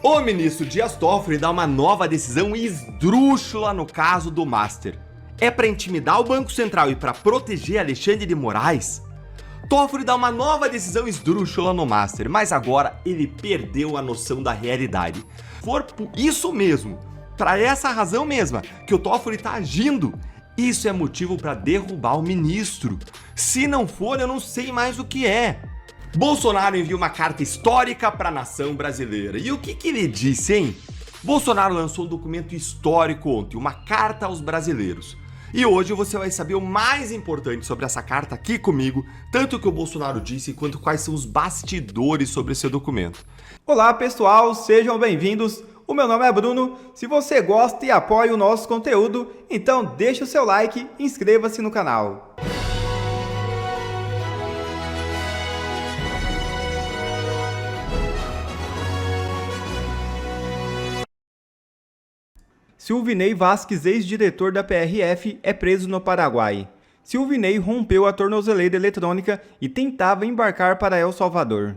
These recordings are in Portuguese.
O ministro Dias Toffoli dá uma nova decisão esdrúxula no caso do Master. É para intimidar o Banco Central e para proteger Alexandre de Moraes? Toffoli dá uma nova decisão esdrúxula no Master, mas agora ele perdeu a noção da realidade. For por isso mesmo, para essa razão mesma, que o Toffoli está agindo, isso é motivo para derrubar o ministro. Se não for, eu não sei mais o que é. Bolsonaro envia uma carta histórica para a nação brasileira. E o que ele disse, hein? Bolsonaro lançou um documento histórico ontem, uma carta aos brasileiros. E hoje você vai saber o mais importante sobre essa carta aqui comigo, tanto o que o Bolsonaro disse quanto quais são os bastidores sobre esse documento. Olá pessoal, sejam bem-vindos. O meu nome é Bruno. Se você gosta e apoia o nosso conteúdo, então deixa o seu like e inscreva-se no canal. Silvinei Vasquez, ex-diretor da PRF, é preso no Paraguai. Silvinei rompeu a tornozeleira eletrônica e tentava embarcar para El Salvador.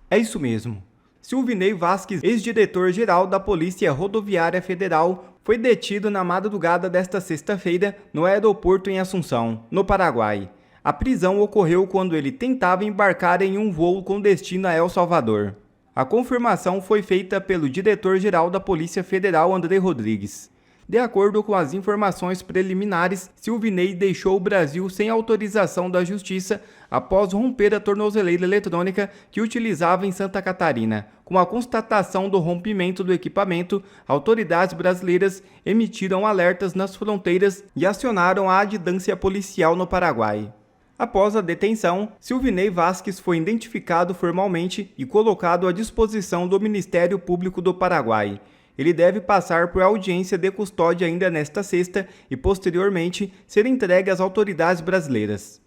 É isso mesmo. Silvinei Vasquez, ex-diretor-geral da Polícia Rodoviária Federal, foi detido na madrugada desta sexta-feira no aeroporto em Assunção, no Paraguai. A prisão ocorreu quando ele tentava embarcar em um voo com destino a El Salvador. A confirmação foi feita pelo diretor-geral da Polícia Federal, André Rodrigues. De acordo com as informações preliminares, Silvinei deixou o Brasil sem autorização da Justiça após romper a tornozeleira eletrônica que utilizava em Santa Catarina. Com a constatação do rompimento do equipamento, autoridades brasileiras emitiram alertas nas fronteiras e acionaram a adjudância policial no Paraguai. Após a detenção, Silvinei Vasquez foi identificado formalmente e colocado à disposição do Ministério Público do Paraguai. Ele deve passar por audiência de custódia ainda nesta sexta e, posteriormente, ser entregue às autoridades brasileiras.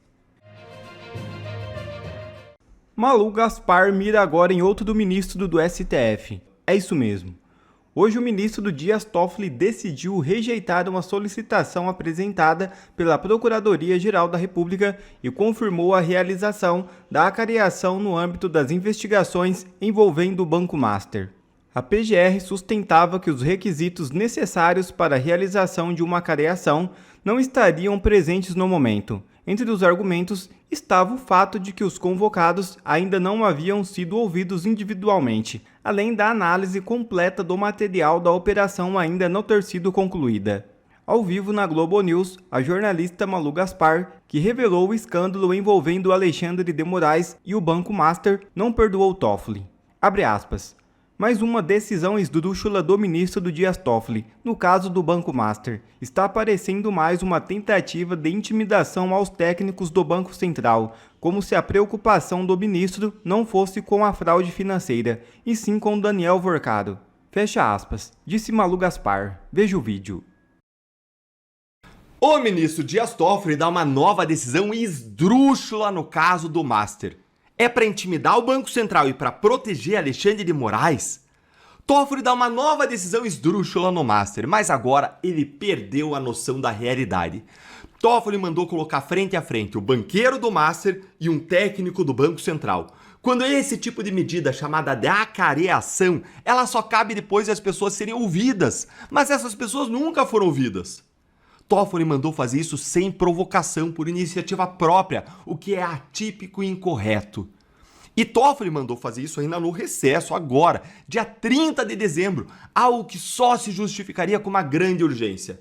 Malu Gaspar mira agora em outro ministro do STF. É isso mesmo. Hoje o ministro Dias Toffoli decidiu rejeitar uma solicitação apresentada pela Procuradoria-Geral da República e confirmou a realização da acareação no âmbito das investigações envolvendo o Banco Master. A PGR sustentava que os requisitos necessários para a realização de uma acareação não estariam presentes no momento. Entre os argumentos estava o fato de que os convocados ainda não haviam sido ouvidos individualmente, além da análise completa do material da operação ainda não ter sido concluída. Ao vivo na Globo News, a jornalista Malu Gaspar, que revelou o escândalo envolvendo Alexandre de Moraes e o Banco Master, não perdoou Toffoli. Abre aspas. Mais uma decisão esdrúxula do ministro Dias Toffoli, no caso do Banco Master. Está parecendo mais uma tentativa de intimidação aos técnicos do Banco Central, como se a preocupação do ministro não fosse com a fraude financeira, e sim com Daniel Vorcado. Fecha aspas, disse Malu Gaspar. Veja o vídeo. O ministro Dias Toffoli dá uma nova decisão esdrúxula no caso do Master. É para intimidar o Banco Central e para proteger Alexandre de Moraes? Toffoli dá uma nova decisão esdrúxula no Master, mas agora ele perdeu a noção da realidade. Toffoli mandou colocar frente a frente o banqueiro do Master e um técnico do Banco Central. Quando esse tipo de medida chamada de acareação, ela só cabe depois de as pessoas serem ouvidas, mas essas pessoas nunca foram ouvidas. Toffoli mandou fazer isso sem provocação, por iniciativa própria, o que é atípico e incorreto. E Toffoli mandou fazer isso ainda no recesso, agora, dia 30 de dezembro, algo que só se justificaria com uma grande urgência.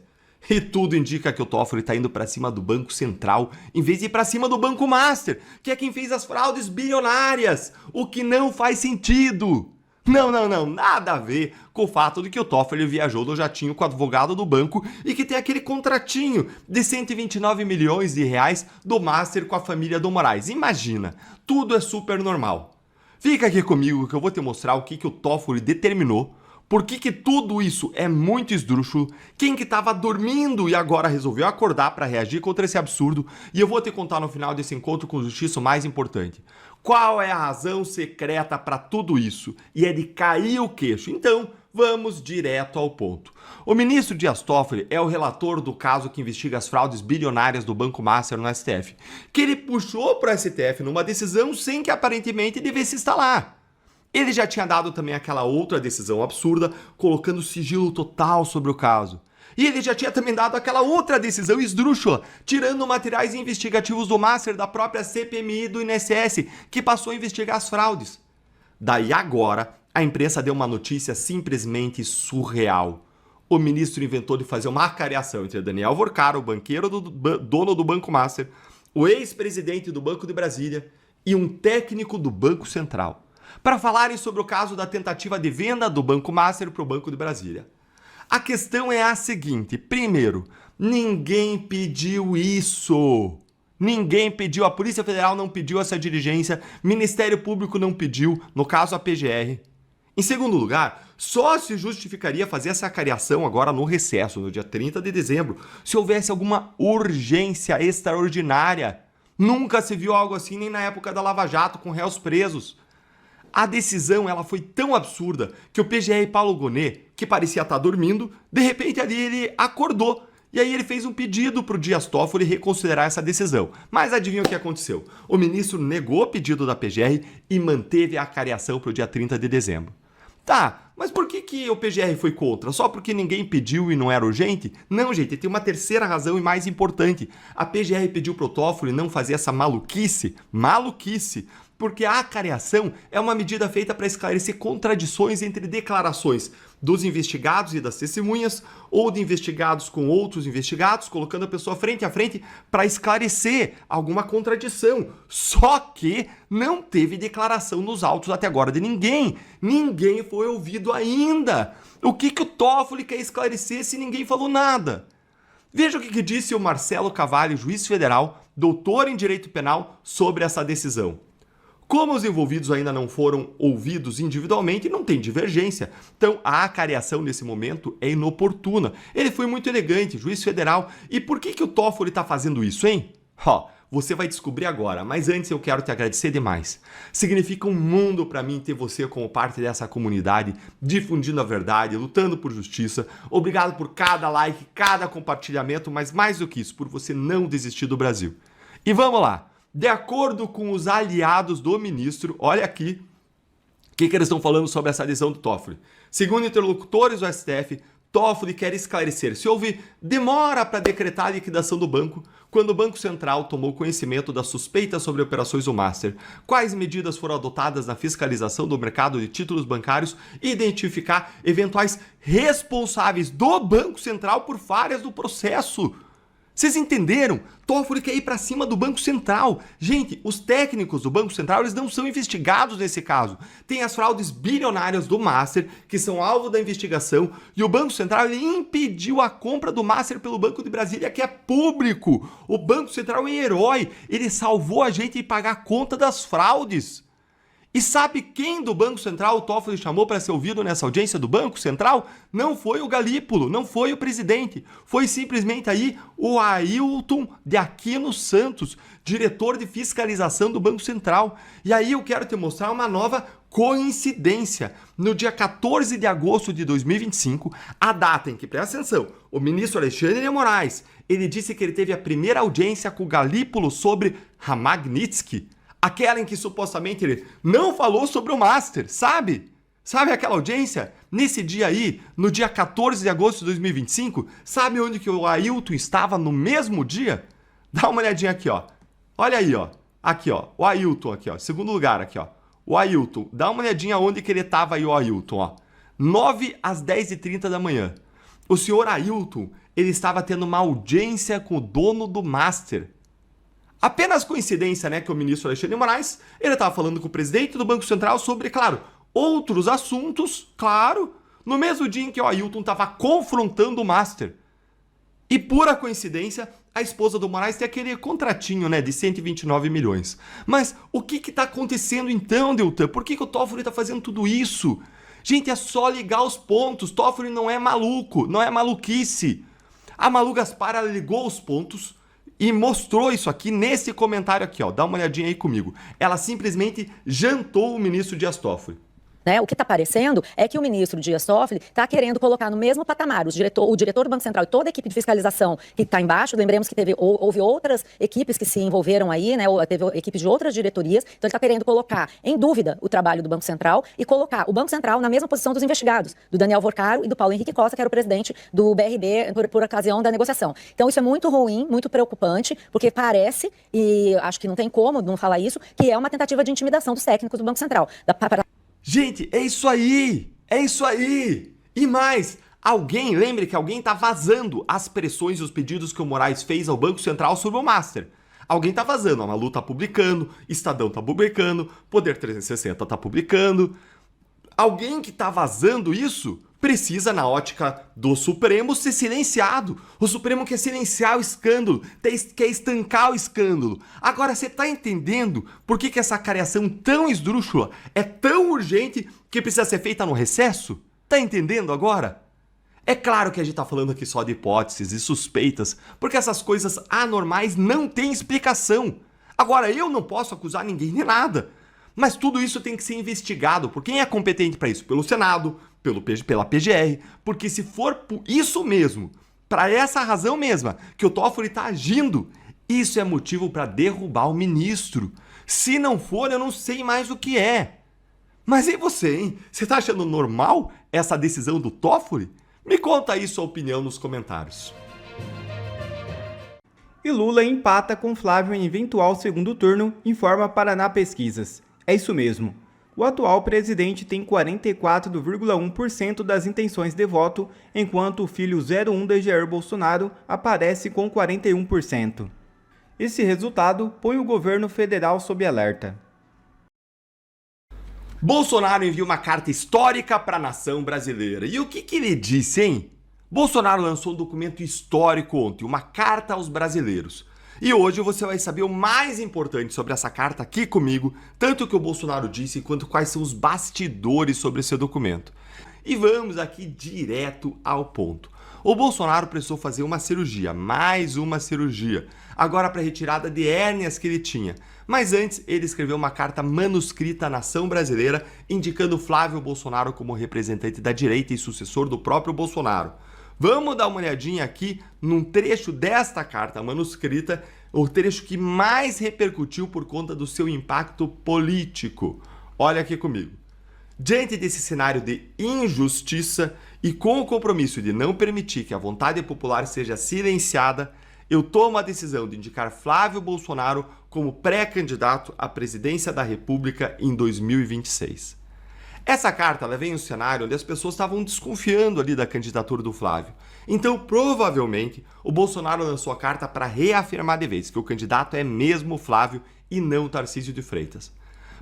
E tudo indica que o Toffoli está indo para cima do Banco Central, em vez de ir para cima do Banco Master, que é quem fez as fraudes bilionárias, o que não faz sentido. Não, nada a ver com o fato de que o Toffoli viajou no jatinho com o advogado do banco e que tem aquele contratinho de 129 milhões de reais do Master com a família do Moraes. Imagina, tudo é super normal. Fica aqui comigo que eu vou te mostrar o que o Toffoli determinou, por que tudo isso é muito esdrúxulo, quem que estava dormindo e agora resolveu acordar para reagir contra esse absurdo, e eu vou te contar no final desse encontro com justiça o mais importante. Qual é a razão secreta para tudo isso? E é de cair o queixo. Então, vamos direto ao ponto. O ministro Dias Toffoli é o relator do caso que investiga as fraudes bilionárias do Banco Master no STF, que ele puxou para o STF numa decisão sem que aparentemente devesse estar lá. Ele já tinha dado também aquela outra decisão absurda, colocando sigilo total sobre o caso. E ele já tinha também dado aquela outra decisão esdrúxula, tirando materiais investigativos do Master da própria CPMI e do INSS, que passou a investigar as fraudes. Daí agora, a imprensa deu uma notícia simplesmente surreal. O ministro inventou de fazer uma acareação entre Daniel Vorcaro, o banqueiro dono do Banco Master, o ex-presidente do Banco de Brasília e um técnico do Banco Central, para falarem sobre o caso da tentativa de venda do Banco Master para o Banco de Brasília. A questão é a seguinte: primeiro, ninguém pediu isso. Ninguém pediu, a Polícia Federal não pediu essa diligência, Ministério Público não pediu, no caso a PGR. Em segundo lugar, só se justificaria fazer essa acareação agora no recesso, no dia 30 de dezembro, se houvesse alguma urgência extraordinária. Nunca se viu algo assim nem na época da Lava Jato, com réus presos. A decisão ela foi tão absurda que o PGR Paulo Gonet, que parecia estar dormindo, de repente ali ele acordou. E aí ele fez um pedido para o Dias Toffoli reconsiderar essa decisão. Mas adivinha o que aconteceu? O ministro negou o pedido da PGR e manteve a acareação para o dia 30 de dezembro. Tá, mas por que o PGR foi contra? Só porque ninguém pediu e não era urgente? Não, gente, tem uma terceira razão e mais importante. A PGR pediu pro Toffoli não fazer essa maluquice, porque a acareação é uma medida feita para esclarecer contradições entre declarações dos investigados e das testemunhas, ou de investigados com outros investigados, colocando a pessoa frente a frente para esclarecer alguma contradição. Só que não teve declaração nos autos até agora de ninguém. Ninguém foi ouvido ainda. O que o Toffoli quer esclarecer se ninguém falou nada? Veja o que disse o Marcelo Cavalli, juiz federal, doutor em Direito Penal, sobre essa decisão. Como os envolvidos ainda não foram ouvidos individualmente, não tem divergência. Então, a acareação nesse momento é inoportuna. Ele foi muito elegante, juiz federal. E por que o Toffoli está fazendo isso, hein? Você vai descobrir agora, mas antes eu quero te agradecer demais. Significa um mundo para mim ter você como parte dessa comunidade, difundindo a verdade, lutando por justiça. Obrigado por cada like, cada compartilhamento, mas mais do que isso, por você não desistir do Brasil. E vamos lá. De acordo com os aliados do ministro, olha aqui o que eles estão falando sobre essa decisão do Toffoli. Segundo interlocutores do STF, Toffoli quer esclarecer se houve demora para decretar a liquidação do banco quando o Banco Central tomou conhecimento das suspeitas sobre operações do Master, quais medidas foram adotadas na fiscalização do mercado de títulos bancários e identificar eventuais responsáveis do Banco Central por falhas do processo. Vocês entenderam? Toffoli quer ir para cima do Banco Central. Gente, os técnicos do Banco Central eles não são investigados nesse caso. Tem as fraudes bilionárias do Master, que são alvo da investigação, e o Banco Central ele impediu a compra do Master pelo Banco de Brasília, que é público. O Banco Central é herói. Ele salvou a gente de pagar a conta das fraudes. E sabe quem do Banco Central o Toffoli chamou para ser ouvido nessa audiência do Banco Central? Não foi o Galípolo, não foi o presidente. Foi simplesmente aí o Ailton de Aquino Santos, diretor de fiscalização do Banco Central. E aí eu quero te mostrar uma nova coincidência. No dia 14 de agosto de 2025, a data em que, presta atenção, o ministro Alexandre de Moraes, ele disse que ele teve a primeira audiência com o Galípolo sobre a Magnitsky. Aquela em que supostamente ele não falou sobre o Master, sabe? Sabe aquela audiência? Nesse dia aí, no dia 14 de agosto de 2025, sabe onde que o Ailton estava no mesmo dia? Dá uma olhadinha aqui, ó. Olha aí, ó. Aqui, ó. O Ailton aqui, ó. Segundo lugar aqui, ó. O Ailton. Dá uma olhadinha onde que ele estava aí, o Ailton, ó. 9 às 10h30 da manhã. O senhor Ailton, ele estava tendo uma audiência com o dono do Master. Apenas coincidência, né, que o ministro Alexandre de Moraes, ele estava falando com o presidente do Banco Central sobre, claro, outros assuntos, claro, no mesmo dia em que o Ailton estava confrontando o Master. E pura coincidência, a esposa do Moraes tem aquele contratinho, né, de 129 milhões. Mas o que está acontecendo então, Deltan? Por que o Toffoli está fazendo tudo isso? Gente, é só ligar os pontos. Toffoli não é maluco, não é maluquice. A Malu Gaspar, ela ligou os pontos e mostrou isso aqui nesse comentário aqui, ó. Dá uma olhadinha aí comigo. Ela simplesmente jantou o ministro Dias Toffoli. né? O que está parecendo é que o ministro Dias Toffoli está querendo colocar no mesmo patamar o diretor do Banco Central e toda a equipe de fiscalização que está embaixo. Lembremos que houve outras equipes que se envolveram aí, né? Teve equipes de outras diretorias. Então ele está querendo colocar em dúvida o trabalho do Banco Central e colocar o Banco Central na mesma posição dos investigados, do Daniel Vorcaro e do Paulo Henrique Costa, que era o presidente do BRB por ocasião da negociação. Então isso é muito ruim, muito preocupante, porque parece, e acho que não tem como não falar isso, que é uma tentativa de intimidação dos técnicos do Banco Central. Gente, é isso aí! É isso aí! E mais, lembre que alguém está vazando as pressões e os pedidos que o Moraes fez ao Banco Central sobre o Master. Alguém está vazando, a Malu está publicando, Estadão está publicando, Poder 360 está publicando. Alguém que está vazando isso precisa, na ótica do Supremo, ser silenciado. O Supremo quer silenciar o escândalo, quer estancar o escândalo. Agora, você está entendendo por que essa cariação tão esdrúxula é tão urgente que precisa ser feita no recesso? Tá entendendo agora? É claro que a gente está falando aqui só de hipóteses e suspeitas, porque essas coisas anormais não têm explicação. Agora, eu não posso acusar ninguém de nada. Mas tudo isso tem que ser investigado por quem é competente para isso? Pelo Senado, pela PGR, porque se for por isso mesmo, para essa razão mesma que o Toffoli está agindo, isso é motivo para derrubar o ministro. Se não for, eu não sei mais o que é. Mas e você, hein? Você está achando normal essa decisão do Toffoli? Me conta aí sua opinião nos comentários. E Lula empata com Flávio em eventual segundo turno, informa Paraná Pesquisas. É isso mesmo. O atual presidente tem 44,1% das intenções de voto, enquanto o filho 01 de Jair Bolsonaro aparece com 41%. Esse resultado põe o governo federal sob alerta. Bolsonaro envia uma carta histórica para a nação brasileira. E o que ele disse, hein? Bolsonaro lançou um documento histórico ontem, uma carta aos brasileiros. E hoje você vai saber o mais importante sobre essa carta aqui comigo, tanto o que o Bolsonaro disse quanto quais são os bastidores sobre esse documento. E vamos aqui direto ao ponto. O Bolsonaro precisou fazer uma cirurgia, mais uma cirurgia, agora para retirada de hérnias que ele tinha. Mas antes, ele escreveu uma carta manuscrita à nação brasileira, indicando Flávio Bolsonaro como representante da direita e sucessor do próprio Bolsonaro. Vamos dar uma olhadinha aqui num trecho desta carta manuscrita, o trecho que mais repercutiu por conta do seu impacto político. Olha aqui comigo. Diante desse cenário de injustiça e com o compromisso de não permitir que a vontade popular seja silenciada, eu tomo a decisão de indicar Flávio Bolsonaro como pré-candidato à presidência da República em 2026. Essa carta ela vem em um cenário onde as pessoas estavam desconfiando ali da candidatura do Flávio. Então, provavelmente, o Bolsonaro lançou a carta para reafirmar de vez que o candidato é mesmo o Flávio e não o Tarcísio de Freitas.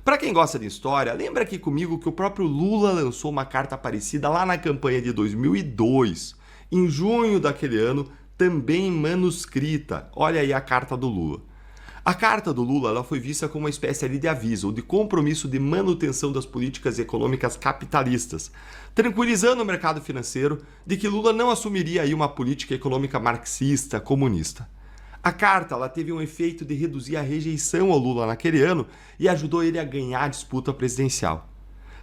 Para quem gosta de história, lembra aqui comigo que o próprio Lula lançou uma carta parecida lá na campanha de 2002. Em junho daquele ano, também manuscrita. Olha aí a carta do Lula. A carta do Lula ela foi vista como uma espécie ali de aviso ou de compromisso de manutenção das políticas econômicas capitalistas, tranquilizando o mercado financeiro de que Lula não assumiria aí uma política econômica marxista, comunista. A carta ela teve um efeito de reduzir a rejeição ao Lula naquele ano e ajudou ele a ganhar a disputa presidencial.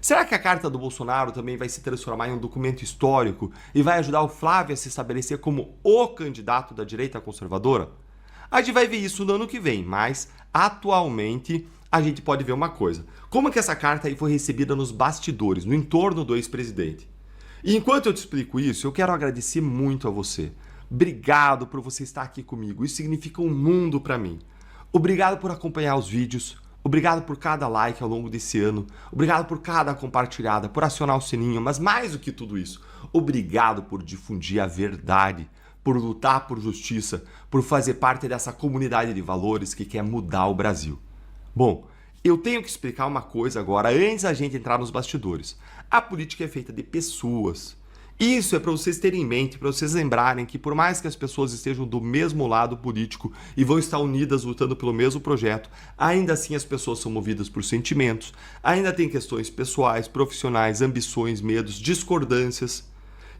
Será que a carta do Bolsonaro também vai se transformar em um documento histórico e vai ajudar o Flávio a se estabelecer como o candidato da direita conservadora? A gente vai ver isso no ano que vem, mas atualmente a gente pode ver uma coisa. Como que essa carta aí foi recebida nos bastidores, no entorno do ex-presidente? E enquanto eu te explico isso, eu quero agradecer muito a você. Obrigado por você estar aqui comigo, isso significa um mundo para mim. Obrigado por acompanhar os vídeos, obrigado por cada like ao longo desse ano, obrigado por cada compartilhada, por acionar o sininho, mas mais do que tudo isso, obrigado por difundir a verdade, por lutar por justiça, por fazer parte dessa comunidade de valores que quer mudar o Brasil. Bom, eu tenho que explicar uma coisa agora, antes da gente entrar nos bastidores. A política é feita de pessoas. Isso é para vocês terem em mente, para vocês lembrarem que por mais que as pessoas estejam do mesmo lado político e vão estar unidas lutando pelo mesmo projeto, ainda assim as pessoas são movidas por sentimentos, ainda tem questões pessoais, profissionais, ambições, medos, discordâncias.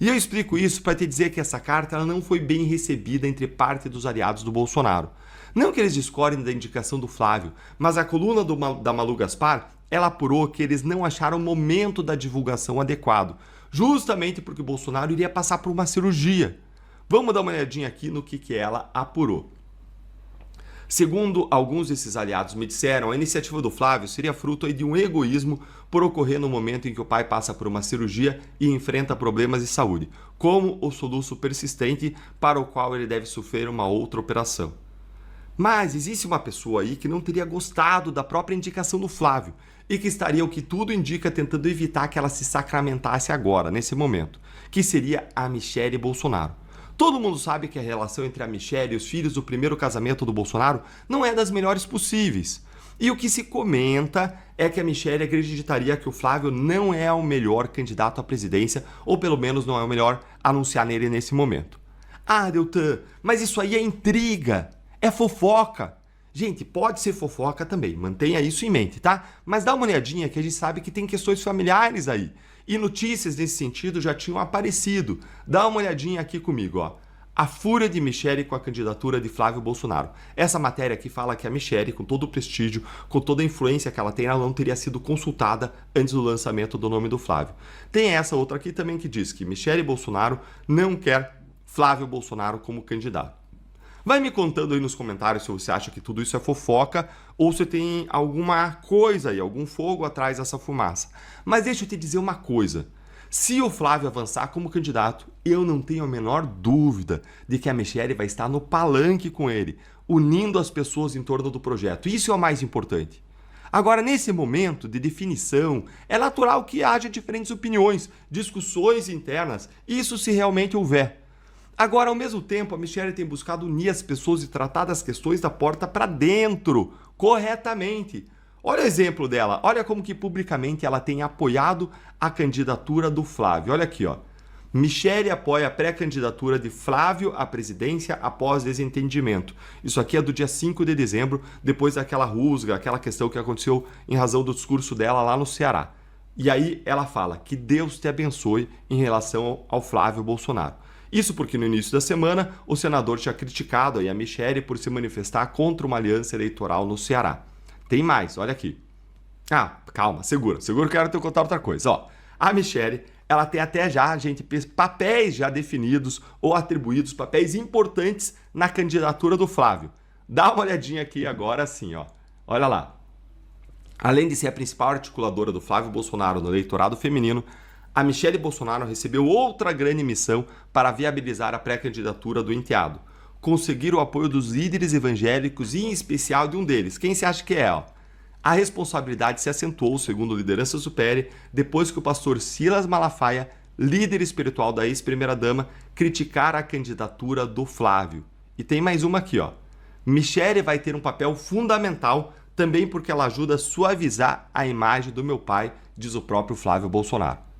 E eu explico isso para te dizer que essa carta ela não foi bem recebida entre parte dos aliados do Bolsonaro. Não que eles discordem da indicação do Flávio, mas a coluna da Malu Gaspar, ela apurou que eles não acharam o momento da divulgação adequado, justamente porque o Bolsonaro iria passar por uma cirurgia. Vamos dar uma olhadinha aqui no que ela apurou. Segundo alguns desses aliados me disseram, a iniciativa do Flávio seria fruto de um egoísmo por ocorrer no momento em que o pai passa por uma cirurgia e enfrenta problemas de saúde, como o soluço persistente para o qual ele deve sofrer uma outra operação. Mas existe uma pessoa aí que não teria gostado da própria indicação do Flávio e que estaria, o que tudo indica, tentando evitar que ela se sacramentasse agora, nesse momento, que seria a Michelle Bolsonaro. Todo mundo sabe que a relação entre a Michelle e os filhos do primeiro casamento do Bolsonaro não é das melhores possíveis. E o que se comenta é que a Michelle acreditaria que o Flávio não é o melhor candidato à presidência, ou pelo menos não é o melhor a anunciar nele nesse momento. Ah, Deltan, mas isso aí é intriga, é fofoca. Gente, pode ser fofoca também, mantenha isso em mente, tá? Mas dá uma olhadinha que a gente sabe que tem questões familiares aí. E notícias nesse sentido já tinham aparecido. Dá uma olhadinha aqui comigo, ó. A fúria de Michelle com a candidatura de Flávio Bolsonaro. Essa matéria aqui fala que a Michelle, com todo o prestígio, com toda a influência que ela tem, ela não teria sido consultada antes do lançamento do nome do Flávio. Tem essa outra aqui também que diz que Michelle Bolsonaro não quer Flávio Bolsonaro como candidato. Vai me contando aí nos comentários se você acha que tudo isso é fofoca ou se tem alguma coisa aí, algum fogo atrás dessa fumaça. Mas deixa eu te dizer uma coisa. Se o Flávio avançar como candidato, eu não tenho a menor dúvida de que a Michelle vai estar no palanque com ele, unindo as pessoas em torno do projeto. Isso é o mais importante. Agora, nesse momento de definição, é natural que haja diferentes opiniões, discussões internas, isso se realmente houver. Agora, ao mesmo tempo, a Michelle tem buscado unir as pessoas e tratar das questões da porta para dentro, corretamente. Olha o exemplo dela, olha como que publicamente ela tem apoiado a candidatura do Flávio. Olha aqui, ó. Michelle apoia a pré-candidatura de Flávio à presidência após desentendimento. Isso aqui é do dia 5 de dezembro, depois daquela rusga, aquela questão que aconteceu em razão do discurso dela lá no Ceará. E aí ela fala que Deus te abençoe em relação ao Flávio Bolsonaro. Isso porque no início da semana o senador tinha criticado aí a Michelle por se manifestar contra uma aliança eleitoral no Ceará. Tem mais, olha aqui. Ah, calma, segura que eu quero te contar outra coisa. Ó, a Michelle, ela tem até já, gente, papéis já definidos ou atribuídos, papéis importantes na candidatura do Flávio. Dá uma olhadinha aqui agora sim, ó. Olha lá. Além de ser a principal articuladora do Flávio Bolsonaro no eleitorado feminino, a Michelle Bolsonaro recebeu outra grande missão para viabilizar a pré-candidatura do enteado. Conseguir o apoio dos líderes evangélicos e em especial de um deles. Quem se acha que é? Ó? A responsabilidade se acentuou, segundo Liderança Supere, depois que o pastor Silas Malafaia, líder espiritual da ex-primeira-dama, criticara a candidatura do Flávio. E tem mais uma aqui, ó. Michelle vai ter um papel fundamental também porque ela ajuda a suavizar a imagem do meu pai, diz o próprio Flávio Bolsonaro.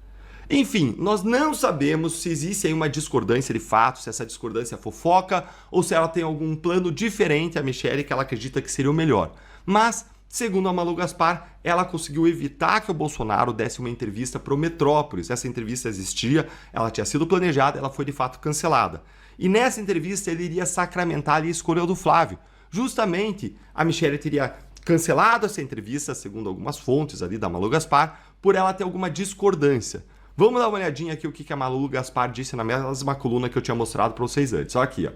Enfim, nós não sabemos se existe aí uma discordância de fato, se essa discordância é fofoca ou se ela tem algum plano diferente a Michelle que ela acredita que seria o melhor. Mas, segundo a Malu Gaspar, ela conseguiu evitar que o Bolsonaro desse uma entrevista para o Metrópolis. Essa entrevista existia, ela tinha sido planejada, ela foi de fato cancelada. E nessa entrevista ele iria sacramentar ali a escolha do Flávio. Justamente, a Michelle teria cancelado essa entrevista, segundo algumas fontes ali da Malu Gaspar, por ela ter alguma discordância. Vamos dar uma olhadinha aqui o que a Malu Gaspar disse na mesma coluna que eu tinha mostrado para vocês antes. Olha aqui, ó.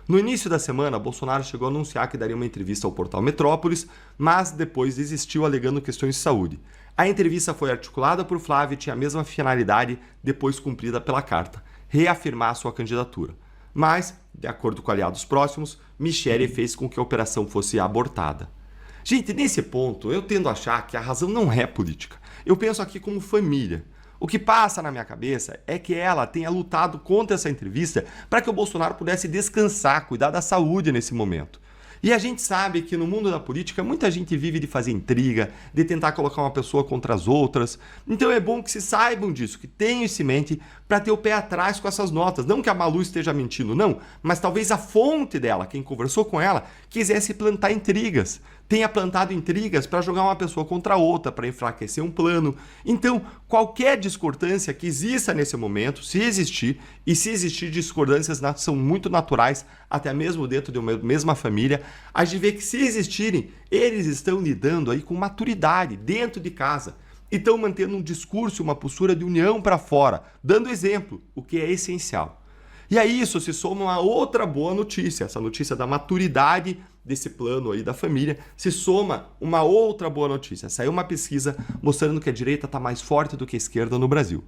No início da semana, Bolsonaro chegou a anunciar que daria uma entrevista ao portal Metrópolis, mas depois desistiu alegando questões de saúde. A entrevista foi articulada por Flávio e tinha a mesma finalidade depois cumprida pela carta, reafirmar sua candidatura. Mas, de acordo com aliados próximos, Michelle fez com que a operação fosse abortada. Gente, nesse ponto, eu tendo a achar que a razão não é política. Eu penso aqui como família. O que passa na minha cabeça é que ela tenha lutado contra essa entrevista para que o Bolsonaro pudesse descansar, cuidar da saúde nesse momento. E a gente sabe que no mundo da política muita gente vive de fazer intriga, de tentar colocar uma pessoa contra as outras. Então é bom que se saibam disso, que tenham isso em mente para ter o pé atrás com essas notas. Não que a Malu esteja mentindo, não, mas talvez a fonte dela, quem conversou com ela, quisesse plantar intrigas. tenha plantado intrigas para jogar uma pessoa contra outra, para enfraquecer um plano. Então, qualquer discordância que exista nesse momento, se existir, e se existir discordâncias são muito naturais, até mesmo dentro de uma mesma família, a gente vê que se existirem, eles estão lidando aí com maturidade dentro de casa. E estão mantendo um discurso, uma postura de união para fora, dando exemplo, o que é essencial. E a isso se soma uma outra boa notícia, essa notícia da maturidade desse plano aí da família, se soma uma outra boa notícia. Saiu uma pesquisa mostrando que a direita está mais forte do que a esquerda no Brasil.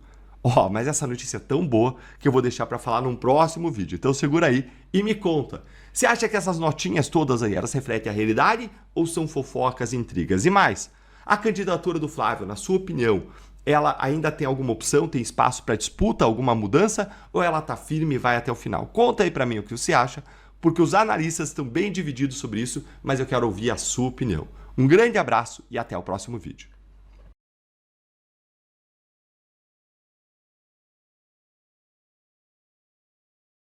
Mas essa notícia é tão boa que eu vou deixar para falar num próximo vídeo. Então segura aí e me conta. Você acha que essas notinhas todas aí, elas refletem a realidade ou são fofocas e intrigas? E mais, a candidatura do Flávio, na sua opinião, ela ainda tem alguma opção, tem espaço para disputa, alguma mudança, ou ela está firme e vai até o final? Conta aí para mim o que você acha, porque os analistas estão bem divididos sobre isso, mas eu quero ouvir a sua opinião. Um grande abraço e até o próximo vídeo.